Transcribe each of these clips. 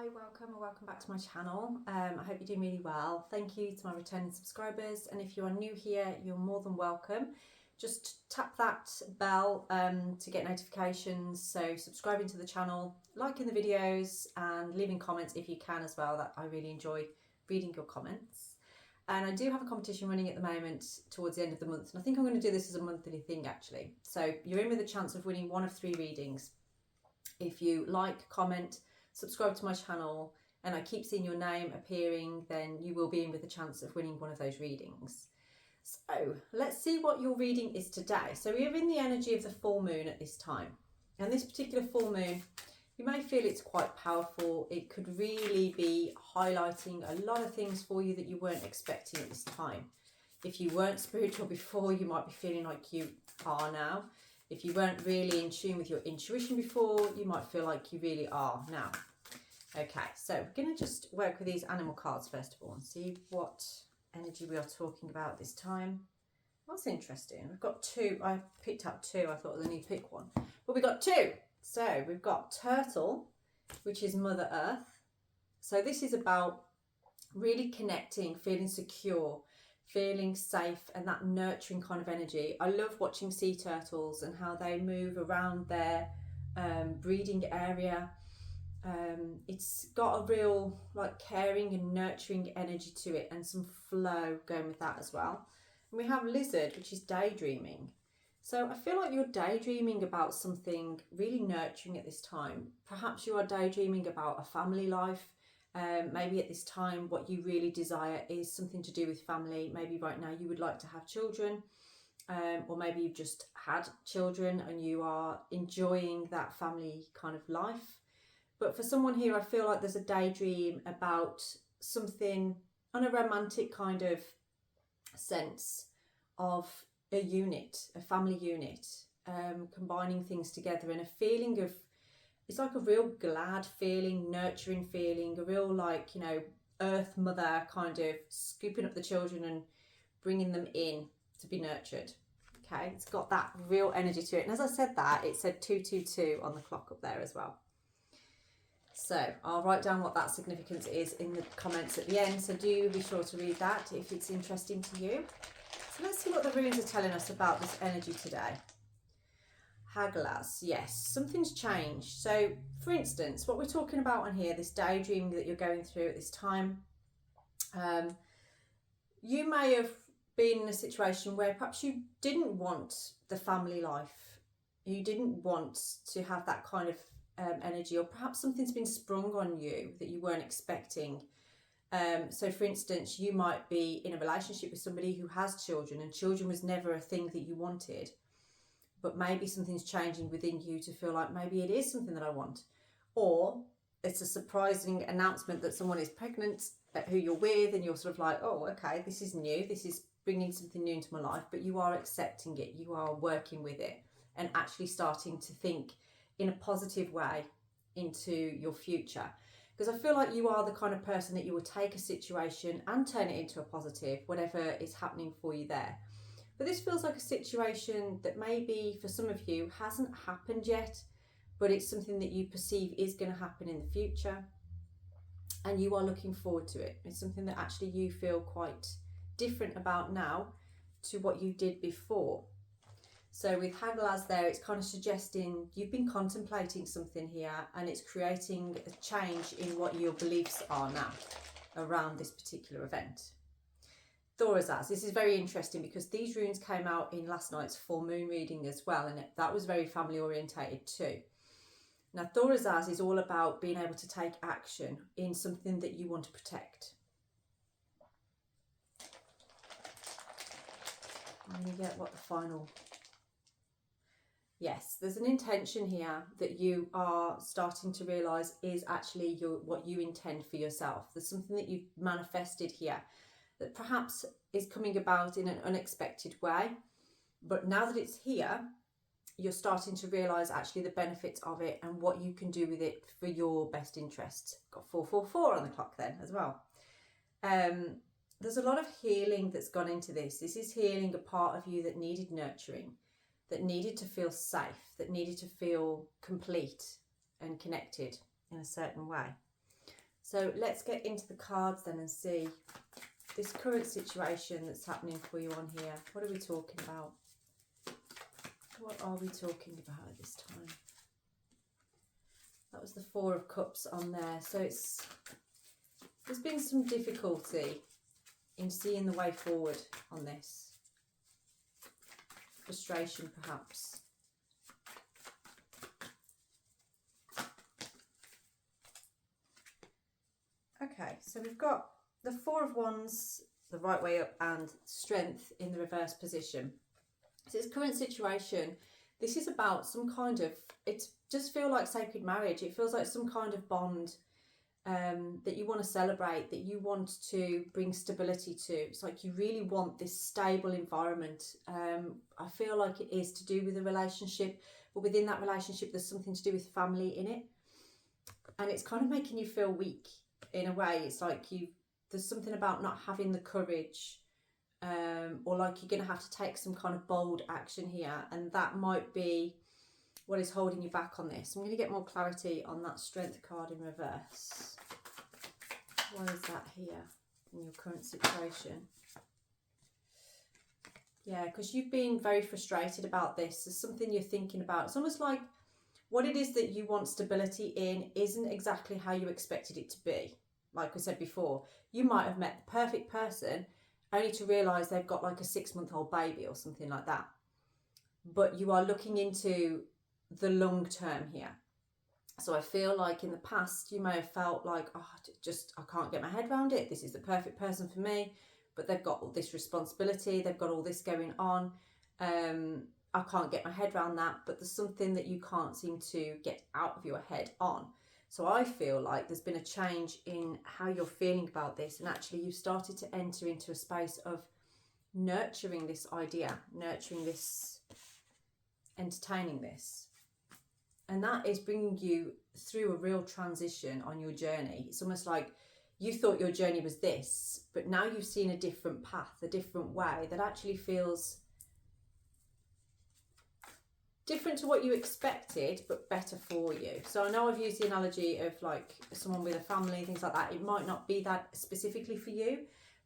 Hi, welcome or welcome back to my channel. I hope you're doing really well. Thank you to my returning subscribers, and if you are new here, you're more than welcome. Just tap that bell to get notifications, so subscribing to the channel, liking the videos and leaving comments if you can as well. That I really enjoy reading your comments. And I do have a competition running at the moment towards the end of the month, and I think I'm going to do this as a monthly thing actually. So you're in with a chance of winning one of 3 readings. If you like, comment, subscribe to my channel, and I keep seeing your name appearing, then you will be in with a chance of winning one of those readings. So let's see what your reading is today. So we're in the energy of the full moon at this time, and this particular full moon, you may feel it's quite powerful. It could really be highlighting a lot of things for you that you weren't expecting at this time. If you weren't spiritual before, you might be feeling like you are now. If you weren't really in tune with your intuition before, you might feel like you really are now. Okay, so we're going to just work with these animal cards first of all and see what energy we are talking about this time. That's interesting. We've got 2. I picked up 2. I thought I need to pick one. But we got 2. So we've got Turtle, which is Mother Earth. So this is about really connecting, feeling secure, feeling safe, and that nurturing kind of energy. I love watching sea turtles and how they move around their breeding area. It's got a real like caring and nurturing energy to it, and some flow going with that as well. And we have Lizard, which is daydreaming. So I feel like you're daydreaming about something really nurturing at this time. Perhaps you are daydreaming about a family life. Maybe at this time what you really desire is something to do with family. Maybe right now you would like to have children, or maybe you've just had children and you are enjoying that family kind of life. But for someone here, I feel like there's a daydream about something on a romantic kind of sense of a unit, a family unit, combining things together, and a feeling of, it's like a real glad feeling, nurturing feeling, a real like, you know, earth mother kind of scooping up the children and bringing them in to be nurtured. Okay, it's got that real energy to it. And as I said that, it said 222 on the clock up there as well. So I'll write down what that significance is in the comments at the end. So do be sure to read that if it's interesting to you. So let's see what the runes are telling us about this energy today. Haglaz, yes, something's changed. So for instance, what we're talking about on here, this daydreaming that you're going through at this time, you may have been in a situation where perhaps you didn't want the family life. You didn't want to have that kind of energy, or perhaps something's been sprung on you that you weren't expecting. So for instance, you might be in a relationship with somebody who has children, and children was never a thing that you wanted. But maybe something's changing within you to feel like maybe it is something that I want. Or it's a surprising announcement that someone is pregnant, who you're with, and you're sort of like, oh, okay, this is new. This is bringing something new into my life. But you are accepting it. You are working with it and actually starting to think in a positive way into your future. Because I feel like you are the kind of person that you will take a situation and turn it into a positive, whatever is happening for you there. But this feels like a situation that maybe for some of you hasn't happened yet, but it's something that you perceive is going to happen in the future, and you are looking forward to it. It's something that actually you feel quite different about now to what you did before. So with Haglaz there, it's kind of suggesting you've been contemplating something here, and it's creating a change in what your beliefs are now around this particular event. Thorazaz, this is very interesting because these runes came out in last night's full moon reading as well, and that was very family orientated too. Now Thorazaz is all about being able to take action in something that you want to protect. I'm going to get what the final... Yes, there's an intention here that you are starting to realise is actually what you intend for yourself. There's something that you've manifested here that perhaps is coming about in an unexpected way, but now that it's here, you're starting to realise actually the benefits of it and what you can do with it for your best interests. Got 444 on the clock then as well. There's a lot of healing that's gone into this. This is healing a part of you that needed nurturing, that needed to feel safe, that needed to feel complete and connected in a certain way. So let's get into the cards then and see this current situation that's happening for you on here. What are we talking about? What are we talking about at this time? That was the Four of Cups on there. So there's been some difficulty in seeing the way forward on this. Frustration, perhaps. Okay, so we've got the Four of Wands, the right way up, and Strength in the reverse position. So this current situation, this is about some kind of, it does feel like sacred marriage. It feels like some kind of bond that you want to celebrate, that you want to bring stability to. It's like you really want this stable environment. I feel like it is to do with a relationship, but within that relationship there's something to do with family in it, and it's kind of making you feel weak in a way. It's like there's something about not having the courage, or like you're going to have to take some kind of bold action here, and that might be what is holding you back on this. I'm going to get more clarity on that Strength card in reverse. Why is that here in your current situation? Yeah, because you've been very frustrated about this. There's something you're thinking about. It's almost like what it is that you want stability in isn't exactly how you expected it to be. Like I said before, you might have met the perfect person only to realise they've got like a 6-month-old baby or something like that. But you are looking into the long term here. So I feel like in the past you may have felt like, oh, I can't get my head around it. This is the perfect person for me, but they've got all this responsibility. They've got all this going on. I can't get my head around that, but there's something that you can't seem to get out of your head on. So I feel like there's been a change in how you're feeling about this, and actually you've started to enter into a space of nurturing this idea, nurturing this, entertaining this. And that is bringing you through a real transition on your journey. It's almost like you thought your journey was this, but now you've seen a different path, a different way that actually feels different to what you expected, but better for you. So I know I've used the analogy of like someone with a family, things like that. It might not be that specifically for you,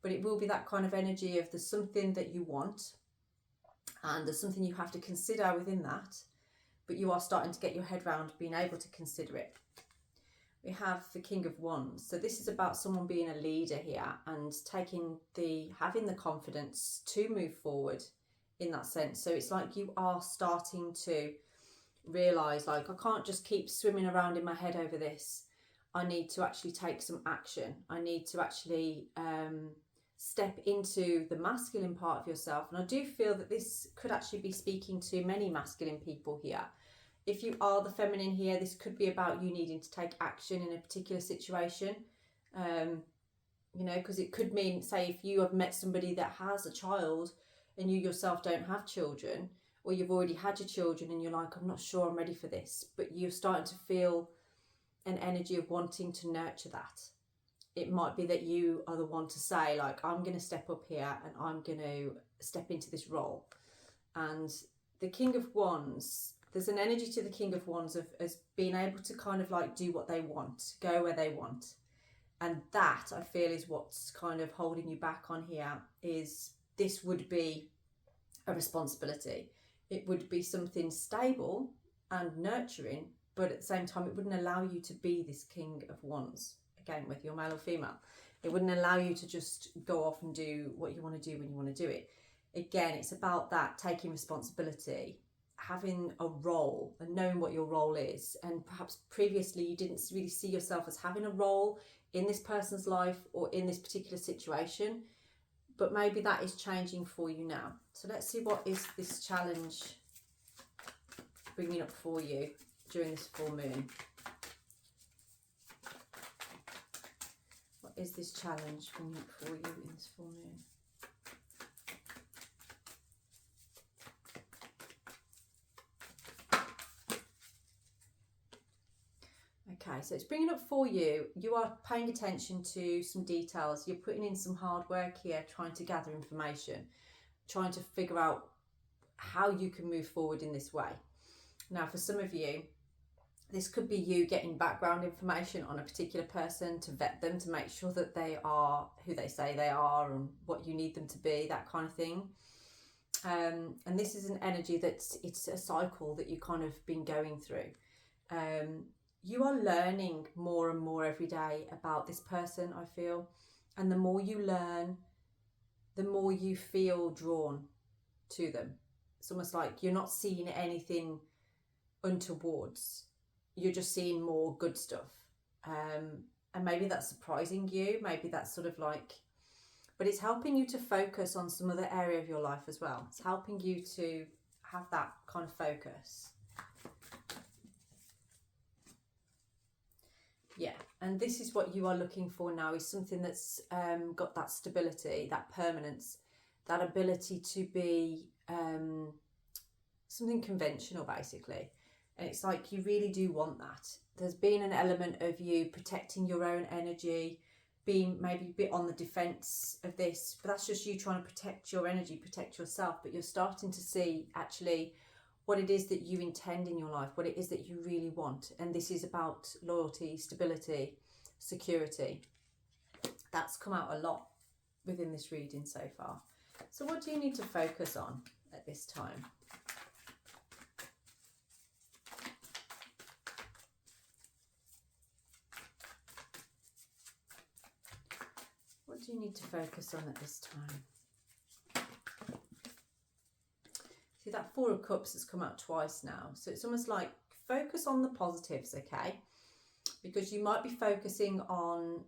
but it will be that kind of energy of there's something that you want and there's something you have to consider within that, but you are starting to get your head around being able to consider it. We have the King of Wands. So this is about someone being a leader here and having the confidence to move forward in that sense. So it's like you are starting to realise, like, I can't just keep swimming around in my head over this. I need to actually take some action. I need to actually step into the masculine part of yourself. And I do feel that this could actually be speaking to many masculine people here. If you are the feminine here, this could be about you needing to take action in a particular situation. You know, because it could mean, say, if you have met somebody that has a child and you yourself don't have children, or you've already had your children and you're like, I'm not sure I'm ready for this, but you're starting to feel an energy of wanting to nurture that. It might be that you are the one to say, like, I'm going to step up here and I'm going to step into this role. And the King of Wands, there's an energy to the King of Wands of as being able to kind of like do what they want, go where they want. And that, I feel, is what's kind of holding you back on here. Is this would be a responsibility. It would be something stable and nurturing, but at the same time, it wouldn't allow you to be this King of Wands. Again, whether you're male or female, it wouldn't allow you to just go off and do what you want to do when you want to do it. Again, it's about that taking responsibility, having a role and knowing what your role is. And perhaps previously you didn't really see yourself as having a role in this person's life or in this particular situation, but maybe that is changing for you now. So let's see what is this challenge bringing up for you during this full moon. What is this challenge bringing up for you in this full moon? Okay, so it's bringing up for you, you are paying attention to some details. You're putting in some hard work here, trying to gather information, trying to figure out how you can move forward in this way. Now, for some of you, This could be you getting background information on a particular person to vet them, to make sure that they are who they say they are and what you need them to be, that kind of thing. And this is an energy it's a cycle that you kind of been going through. You are learning more and more every day about this person, I feel. And the more you learn, the more you feel drawn to them. It's almost like you're not seeing anything untowards. You're just seeing more good stuff. And maybe that's surprising you. Maybe that's sort of like, but it's helping you to focus on some other area of your life as well. It's helping you to have that kind of focus. Yeah, and this is what you are looking for now, is something that's got that stability, that permanence, that ability to be something conventional, basically. And it's like you really do want that. There's been an element of you protecting your own energy, being maybe a bit on the defense of this, but that's just you trying to protect your energy, protect yourself. But you're starting to see actually what it is that you intend in your life, what it is that you really want. And this is about loyalty, stability, security. That's come out a lot within this reading so far. So what do you need to focus on at this time? What do you need to focus on at this time? See, that Four of Cups has come out twice now. So it's almost like focus on the positives, okay? Because you might be focusing on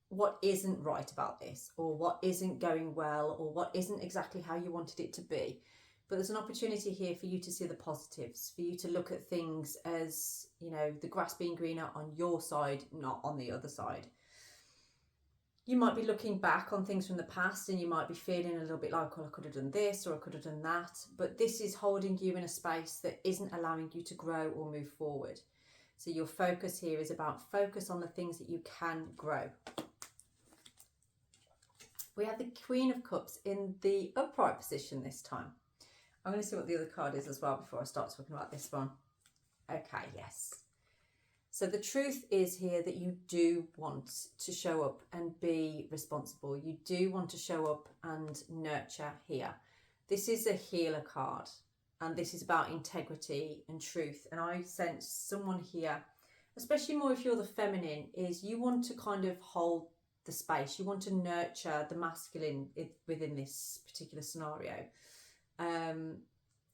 what isn't right about this, or what isn't going well, or what isn't exactly how you wanted it to be. But there's an opportunity here for you to see the positives, for you to look at things as, you know, the grass being greener on your side, not on the other side. You might be looking back on things from the past and you might be feeling a little bit like, well, I could have done this or I could have done that. But this is holding you in a space that isn't allowing you to grow or move forward. So your focus here is about focus on the things that you can grow. We have the Queen of Cups in the upright position this time. I'm going to see what the other card is as well before I start talking about this one. Okay, yes. So the truth is here that you do want to show up and be responsible. You do want to show up and nurture here. This is a healer card, and this is about integrity and truth. And I sense someone here, especially more if you're the feminine, is you want to kind of hold the space. You want to nurture the masculine within this particular scenario.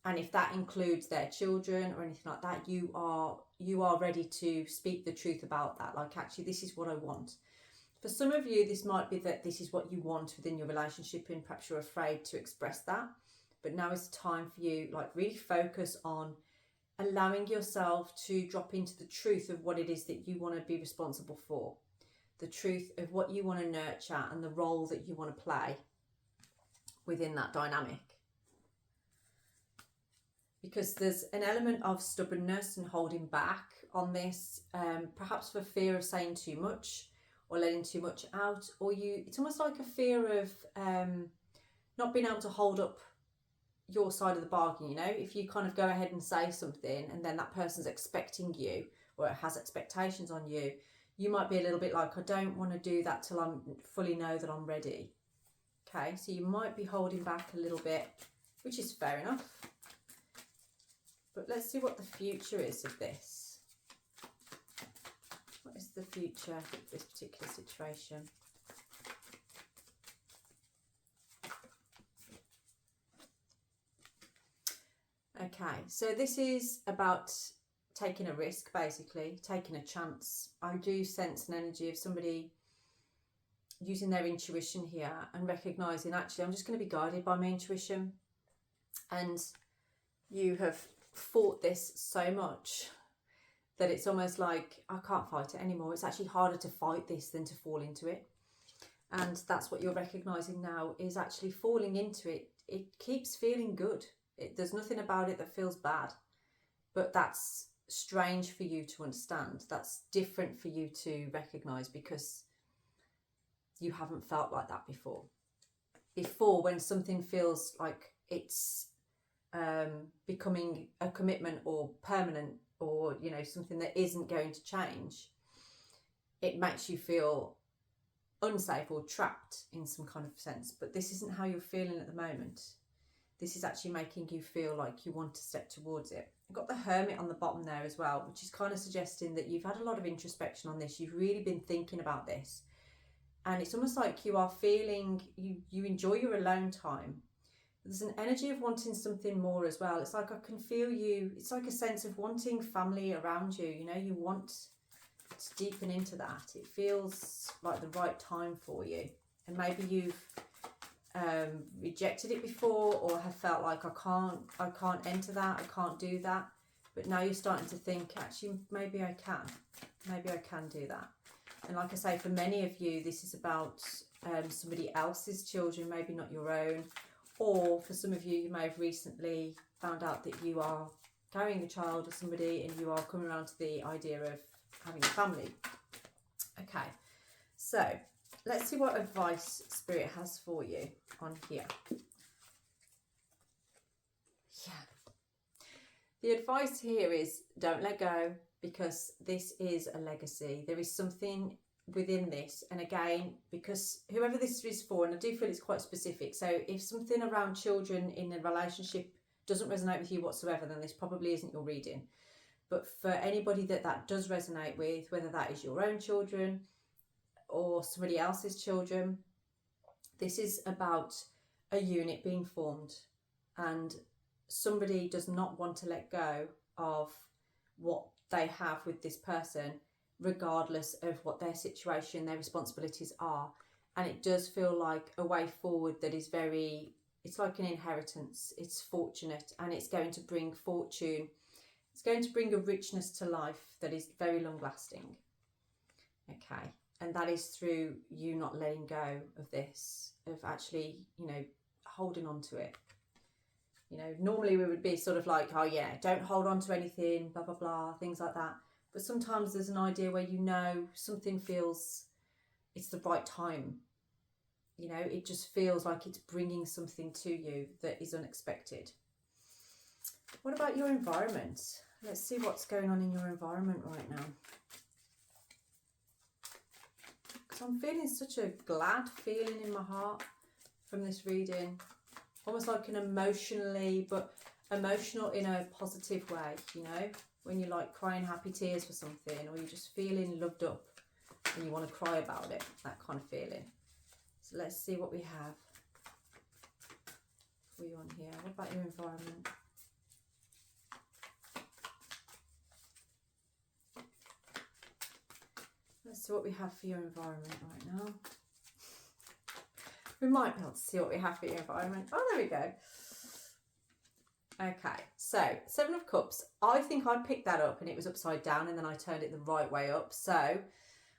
And if that includes their children or anything like that, you are ready to speak the truth about that. Like, actually, this is what I want. For some of you, this might be that this is what you want within your relationship and perhaps you're afraid to express that. But now is the time for you, like, really focus on allowing yourself to drop into the truth of what it is that you want to be responsible for. The truth of what you want to nurture and the role that you want to play within that dynamic. Because there's an element of stubbornness and holding back on this, perhaps for fear of saying too much or letting too much out, or it's almost like a fear of not being able to hold up your side of the bargain. You know, if you kind of go ahead and say something and then that person's expecting you or it has expectations on you, you might be a little bit like, I don't want to do that till I fully know that I'm ready. Okay, so you might be holding back a little bit, which is fair enough. But let's see what the future is of this. What is the future of this particular situation? Okay, so this is about taking a risk, basically, taking a chance. I do sense an energy of somebody using their intuition here and recognising, actually, I'm just going to be guided by my intuition. And you have fought this so much that it's almost like, I can't fight it anymore. It's actually harder to fight this than to fall into it. And that's what you're recognising now, is actually falling into it. It keeps feeling good. There's nothing about it that feels bad. But that's strange for you to understand. That's different for you to recognise, because you haven't felt like that before. Before, when something feels like it's becoming a commitment or permanent, or, you know, something that isn't going to change, it makes you feel unsafe or trapped in some kind of sense. But this isn't how you're feeling at the moment. This is actually making you feel like you want to step towards it. I've got the Hermit on the bottom there as well, which is kind of suggesting that you've had a lot of introspection on this. You've really been thinking about this. And it's almost like you are feeling, you enjoy your alone time. There's an energy of wanting something more as well. It's like I can feel you. It's like a sense of wanting family around you. You know, you want to deepen into that. It feels like the right time for you. And maybe you've rejected it before, or have felt like I can't enter that, I can't do that. But now you're starting to think, actually, maybe I can do that. And like I say, for many of you, this is about somebody else's children, maybe not your own. Or for some of you, you may have recently found out that you are carrying a child or somebody, and you are coming around to the idea of having a family. Okay, so let's see what advice Spirit has for you on here. Yeah. The advice here is don't let go, because this is a legacy. There is something within this. And again, because whoever this is for, and I do feel it's quite specific. So if something around children in a relationship doesn't resonate with you whatsoever, then this probably isn't your reading. But for anybody that does resonate with, whether that is your own children or somebody else's children, this is about a unit being formed, and somebody does not want to let go of what they have with this person, regardless of what their situation, their responsibilities are. And it does feel like a way forward that is very, it's like an inheritance. It's fortunate, and it's going to bring fortune. It's going to bring a richness to life that is very long lasting. Okay. And that is through you not letting go of this, of actually, you know, holding on to it. You know, normally we would be sort of like, oh yeah, don't hold on to anything, blah, blah, blah, things like that. But sometimes there's an idea where, you know, something feels it's the right time. You know, it just feels like it's bringing something to you that is unexpected. What about your environment? Let's see what's going on in your environment right now. Because I'm feeling such a glad feeling in my heart from this reading. Almost like an emotional in a positive way, you know, when you're like crying happy tears for something, or you're just feeling loved up and you want to cry about it, that kind of feeling. So let's see what we have for you on here. What about your environment? Let's see what we have for your environment right now. We might be able to see what we have for your environment. Oh, there we go. Okay, so 7 of Cups. I think I picked that up and it was upside down, and then I turned it the right way up. So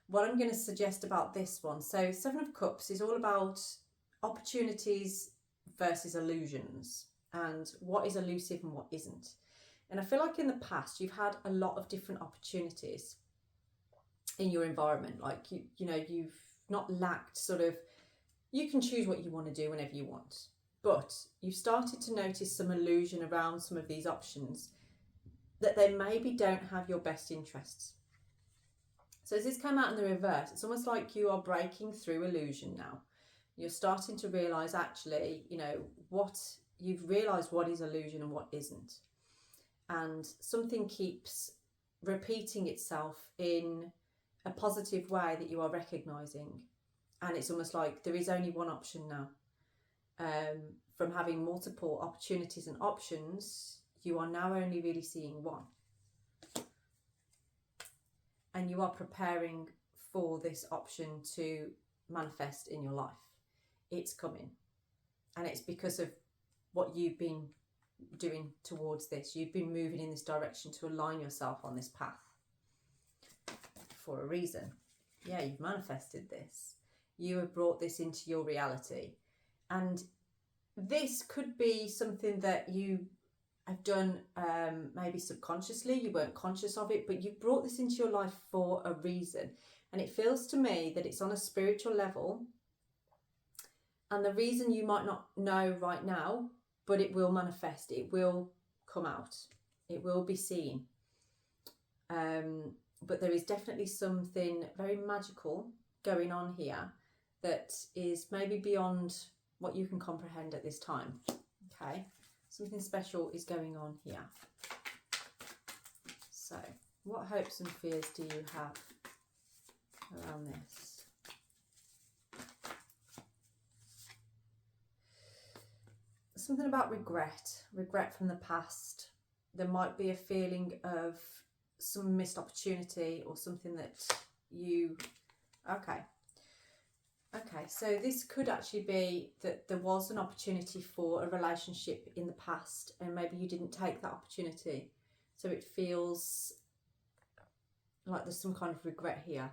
what I'm going to suggest about this one. So 7 of Cups is all about opportunities versus illusions, and what is elusive and what isn't. And I feel like in the past you've had a lot of different opportunities in your environment. Like, you know, you've not lacked sort of, you can choose what you want to do whenever you want. But you've started to notice some illusion around some of these options, that they maybe don't have your best interests. So as this came out in the reverse, it's almost like you are breaking through illusion now. You're starting to realise, actually, you know, you've realised what is illusion and what isn't. And something keeps repeating itself in a positive way that you are recognising. And it's almost like there is only one option now. From having multiple opportunities and options, you are now only really seeing one. And you are preparing for this option to manifest in your life. It's coming. And it's because of what you've been doing towards this. You've been moving in this direction to align yourself on this path for a reason. Yeah, you've manifested this. You have brought this into your reality. And this could be something that you have done maybe subconsciously. You weren't conscious of it, but you brought this into your life for a reason. And it feels to me that it's on a spiritual level. And the reason you might not know right now, but it will manifest. It will come out. It will be seen. But there is definitely something very magical going on here that is maybe beyond what you can comprehend at this time. Okay, something special is going on here. So what hopes and fears do you have around this? Something about regret from the past. There might be a feeling of some missed opportunity or something that you, okay, so this could actually be that there was an opportunity for a relationship in the past and maybe you didn't take that opportunity, so it feels like there's some kind of regret here.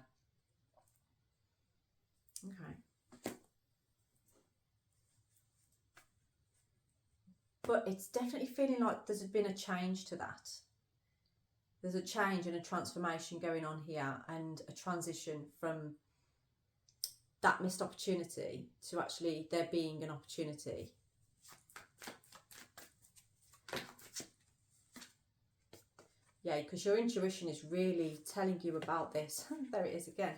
Okay, but it's definitely feeling like there's been a change to that. There's a change and a transformation going on here, and a transition from that missed opportunity to actually there being an opportunity. Yeah, because your intuition is really telling you about this. There it is again.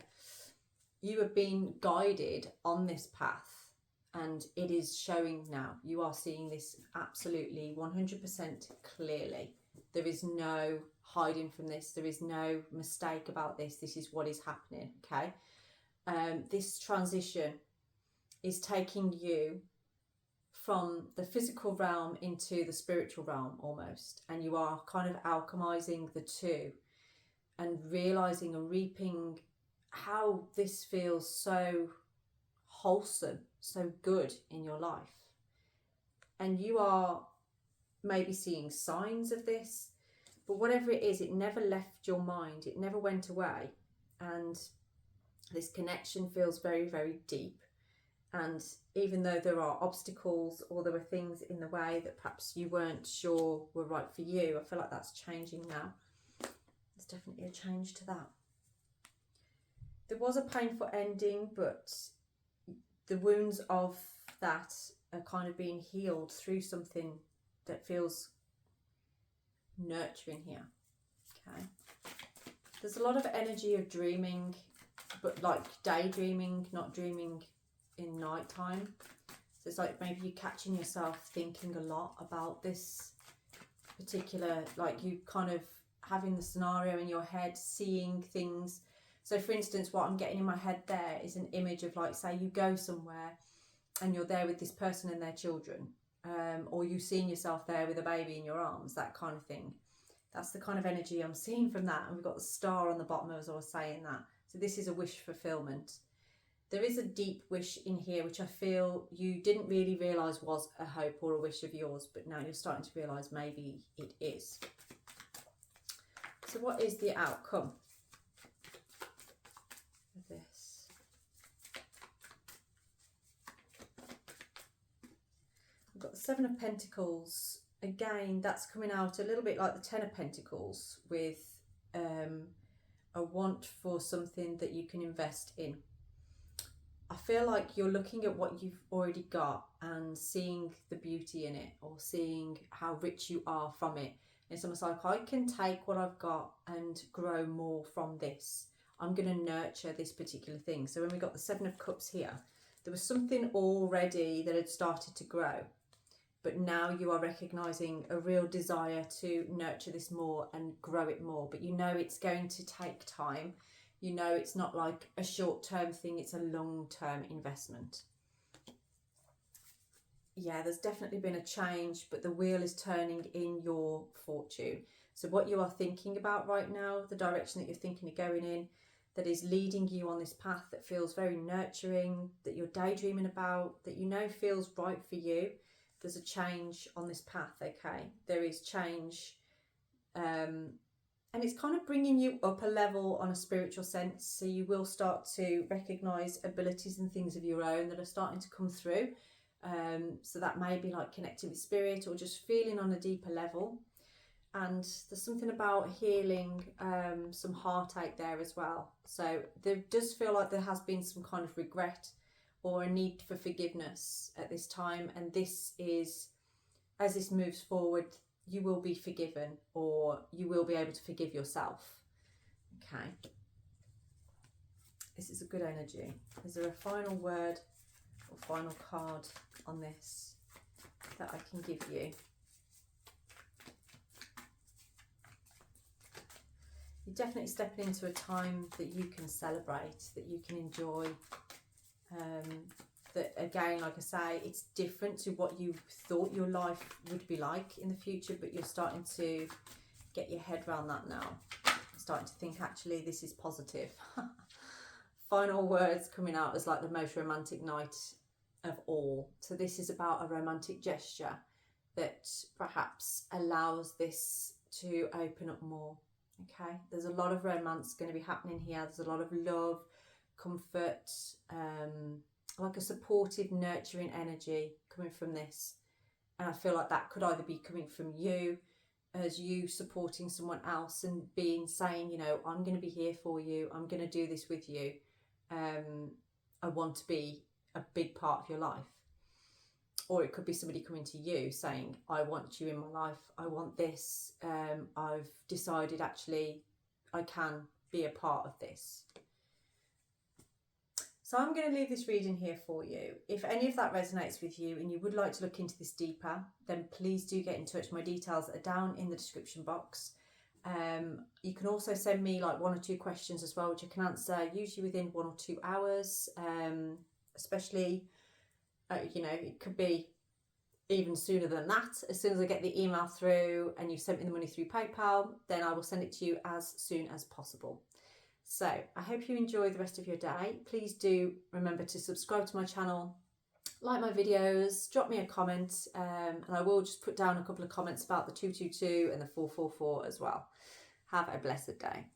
You have been guided on this path and it is showing now. You are seeing this absolutely 100% clearly. There is no hiding from this. There is no mistake about this. This is what is happening, okay? This transition is taking you from the physical realm into the spiritual realm almost, and you are kind of alchemizing the two and realizing and reaping how this feels so wholesome, so good in your life. And you are maybe seeing signs of this, but whatever it is, it never left your mind, it never went away, and this connection feels very, very deep. And even though there are obstacles or there were things in the way that perhaps you weren't sure were right for you, I feel like that's changing now. There's definitely a change to that. There was a painful ending, but the wounds of that are kind of being healed through something that feels nurturing here. Okay. There's a lot of energy of dreaming, but like daydreaming, not dreaming in night time. So it's like maybe you're catching yourself thinking a lot about this particular, like you kind of having the scenario in your head, seeing things. So for instance, what I'm getting in my head there is an image of, like, say you go somewhere and you're there with this person and their children, or you seeing yourself there with a baby in your arms, that kind of thing. That's the kind of energy I'm seeing from that. And we've got the star on the bottom as I was saying that. So this is a wish fulfillment. There is a deep wish in here, which I feel you didn't really realise was a hope or a wish of yours, but now you're starting to realise maybe it is. So what is the outcome of this? We've got the Seven of Pentacles. Again, that's coming out a little bit like the Ten of Pentacles, with a want for something that you can invest in. I feel like you're looking at what you've already got and seeing the beauty in it, or seeing how rich you are from it. It's almost like, I can take what I've got and grow more from this. I'm going to nurture this particular thing. So when we got the Seven of Cups here, there was something already that had started to grow. But now you are recognising a real desire to nurture this more and grow it more. But you know it's going to take time. You know it's not like a short-term thing, it's a long-term investment. Yeah, there's definitely been a change, but the wheel is turning in your fortune. So what you are thinking about right now, the direction that you're thinking of going in, that is leading you on this path that feels very nurturing, that you're daydreaming about, that you know feels right for you. There's a change on this path, okay? There is change. And it's kind of bringing you up a level on a spiritual sense. So you will start to recognise abilities and things of your own that are starting to come through. So that may be like connecting with spirit or just feeling on a deeper level. And there's something about healing some heartache there as well. So there does feel like there has been some kind of regret or a need for forgiveness at this time. And this is, as this moves forward, you will be forgiven, or you will be able to forgive yourself. Okay. This is a good energy. Is there a final word or final card on this that I can give you? You're definitely stepping into a time that you can celebrate, that you can enjoy. That again, like I say, it's different to what you thought your life would be like in the future, but you're starting to get your head around that now. Starting to think, actually, this is positive. Final words coming out as like the most romantic night of all. So this is about a romantic gesture that perhaps allows this to open up more. Okay, there's a lot of romance going to be happening here. There's a lot of love, comfort, like a supportive, nurturing energy coming from this. And I feel like that could either be coming from you, as you supporting someone else and saying, you know, I'm going to be here for you. I'm going to do this with you. I want to be a big part of your life. Or it could be somebody coming to you saying, I want you in my life. I want this. I've decided actually I can be a part of this. So I'm going to leave this reading here for you. If any of that resonates with you and you would like to look into this deeper, then please do get in touch. My details are down in the description box. You can also send me like 1 or 2 questions as well, which I can answer usually within 1 or 2 hours. Especially, you know, it could be even sooner than that. As soon as I get the email through and you've sent me the money through PayPal, then I will send it to you as soon as possible. So I hope you enjoy the rest of your day. Please do remember to subscribe to my channel, like my videos, drop me a comment, and I will just put down a couple of comments about the 222 and the 444 as well. Have a blessed day.